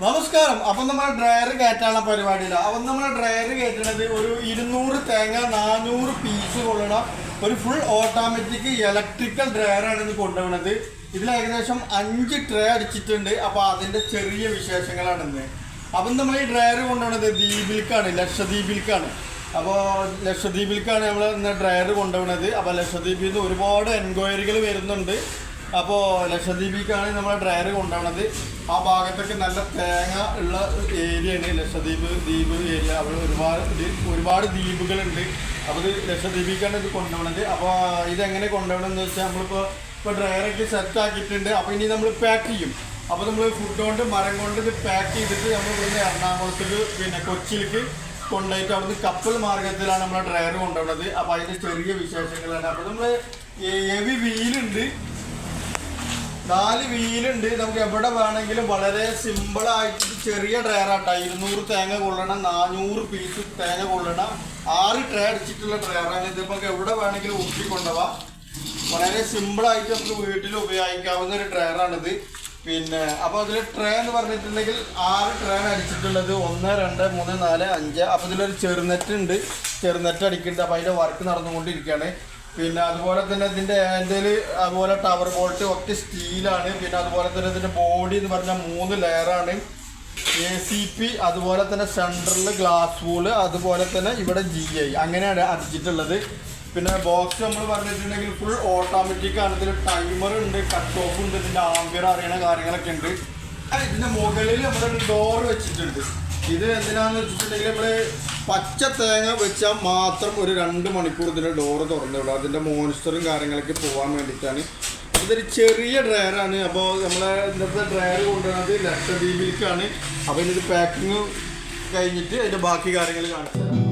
നമസ്കാരം. അപ്പം നമ്മുടെ ഡ്രയർ കയറ്റാനുള്ള പരിപാടിയില്ല. അപ്പം നമ്മുടെ ഡ്രയർ കയറ്റുന്നത് ഒരു 200 തേങ്ങ 400 പീസ് കൊള്ളണ ഒരു ഫുൾ ഓട്ടോമാറ്റിക് ഇലക്ട്രിക്കൽ ഡ്രയറാണ് ഇത് കൊണ്ടുപോകുന്നത്. ഇതിൽ ഏകദേശം 5 ട്രേ അടിച്ചിട്ടുണ്ട്. അപ്പോൾ അതിൻ്റെ ചെറിയ വിശേഷങ്ങളാണ് ഇന്ന്. അപ്പം നമ്മൾ ഈ ഡ്രയർ കൊണ്ടുപോകുന്നത് ദ്വീപിലേക്കാണ്, ലക്ഷദ്വീപിലേക്കാണ്. അപ്പോൾ ലക്ഷദ്വീപിലേക്കാണ് നമ്മൾ ഇന്ന് ഡ്രയർ കൊണ്ടുപോകുന്നത്. അപ്പോൾ ലക്ഷദ്വീപിൽ നിന്ന് ഒരുപാട് എൻക്വയറികൾ വരുന്നുണ്ട്. അപ്പോൾ ലക്ഷദ്വീപിലേക്കാണ് നമ്മൾ ഡ്രയർ കൊണ്ടുപോകുന്നത്. ആ ഭാഗത്തൊക്കെ നല്ല തേങ്ങ ഉള്ള ഏരിയയാണ് ലക്ഷദ്വീപ് ഏരിയ. അവിടെ ഒരുപാട് ദ്വീപുകളുണ്ട്. അപ്പോൾ ഇത് ലക്ഷദ്വീപിലേക്കാണ് ഇത് കൊണ്ടുപോകുന്നത്. അപ്പോൾ ഇതെങ്ങനെ കൊണ്ടുപോകണമെന്ന് വെച്ചാൽ ഇപ്പോൾ ഡ്രയറൊക്കെ സെറ്റ് ആക്കിയിട്ടുണ്ട്. അപ്പോൾ ഇനി നമ്മൾ പാക്ക് ചെയ്യും. അപ്പോൾ നമ്മൾ ഫുഡ് കൊണ്ട് മരം കൊണ്ട് ഇത് പാക്ക് ചെയ്തിട്ട് നമ്മൾ ഇവിടുന്ന് എറണാകുളത്തേക്ക് കൊച്ചിയിലേക്ക് കൊണ്ടുപോയിട്ട് അവിടുന്ന് കപ്പൽ മാർഗത്തിലാണ് നമ്മളെ ഡ്രയർ കൊണ്ടുപോകുന്നത്. അപ്പോൾ അതിൻ്റെ ചെറിയ വിശേഷങ്ങളാണ്. അപ്പോൾ നമ്മൾ ഹെവി വീലുണ്ട്, 4 വീലുണ്ട്. നമുക്ക് എവിടെ വേണമെങ്കിലും വളരെ സിമ്പിളായിട്ട് ചെറിയ ഡ്രയറാട്ടോ. 200 തേങ്ങ കൊള്ളണം, 400 പീസ് തേങ്ങ കൊള്ളണം, 6 ട്രേ അടിച്ചിട്ടുള്ള ഡ്രയറാണ് ഇത്. നമുക്ക് എവിടെ വേണമെങ്കിലും ഊട്ടിക്കൊണ്ടുപോവാം. വളരെ സിമ്പിളായിട്ട് നമുക്ക് വീട്ടിൽ ഉപയോഗിക്കാവുന്ന ഒരു ഡ്രയറാണിത്. പിന്നെ അപ്പോൾ അതിൽ ട്രേ എന്ന് പറഞ്ഞിട്ടുണ്ടെങ്കിൽ 6 ട്രേയാണ് അടിച്ചിട്ടുള്ളത്. 1 2 3 4 5. അപ്പോൾ ഇതിലൊരു ചെറുനെറ്റ് ഉണ്ട്, ചെറുനെറ്റ് അടിക്കുന്നുണ്ട്. അപ്പോൾ അതിൻ്റെ വർക്ക് നടന്നുകൊണ്ടിരിക്കുകയാണ്. പിന്നെ അതുപോലെ തന്നെ ഇതിൻ്റെ ഹാൻഡിൽ, അതുപോലെ ടവർ ബോൾട്ട് ഒക്കെ സ്റ്റീലാണ്. പിന്നെ അതുപോലെ തന്നെ ഇതിൻ്റെ ബോഡി എന്ന് പറഞ്ഞാൽ 3 ലെയറാണ്. ACP, അതുപോലെ തന്നെ സെൻട്രലിൽ ഗ്ലാസ് വൂള്, അതുപോലെ തന്നെ ഇവിടെ GI അങ്ങനെയാണ് അടിച്ചിട്ടുള്ളത്. പിന്നെ ബോക്സ് നമ്മൾ പറഞ്ഞിട്ടുണ്ടെങ്കിൽ ഫുൾ ഓട്ടോമാറ്റിക്കാണ്. ഇതിൽ ടൈമർ ഉണ്ട്, കട്ട് ഓഫ് ഉണ്ട്, ഇതിൻ്റെ ആംബിയർ അറിയണ കാര്യങ്ങളൊക്കെ ഉണ്ട്. ഇതിൻ്റെ മുകളിൽ നമ്മളൊരു ഡോർ വെച്ചിട്ടുണ്ട്. ഇത് എന്തിനാണെന്ന് വെച്ചിട്ടുണ്ടെങ്കിൽ നമ്മൾ പച്ച തേങ്ങ വെച്ചാൽ മാത്രം ഒരു 2 മണിക്കൂർ ഇതിൻ്റെ ഡോറ് തുറന്നു വിടും. അതിൻ്റെ മോൺസ്റ്ററും കാര്യങ്ങളൊക്കെ പോകാൻ വേണ്ടിയിട്ടാണ്. ഇതൊരു ചെറിയ ഡ്രയറാണ്. അപ്പോൾ നമ്മളെ ഇന്നത്തെ ഡ്രയർ കൊണ്ടുവരുന്നത് ലക്ഷദ്വീപിലേക്കാണ്. അപ്പോൾ ഇതിൻ്റെ പാക്കിങ് കഴിഞ്ഞിട്ട് അതിൻ്റെ ബാക്കി കാര്യങ്ങൾ കാണിച്ചു തരാം.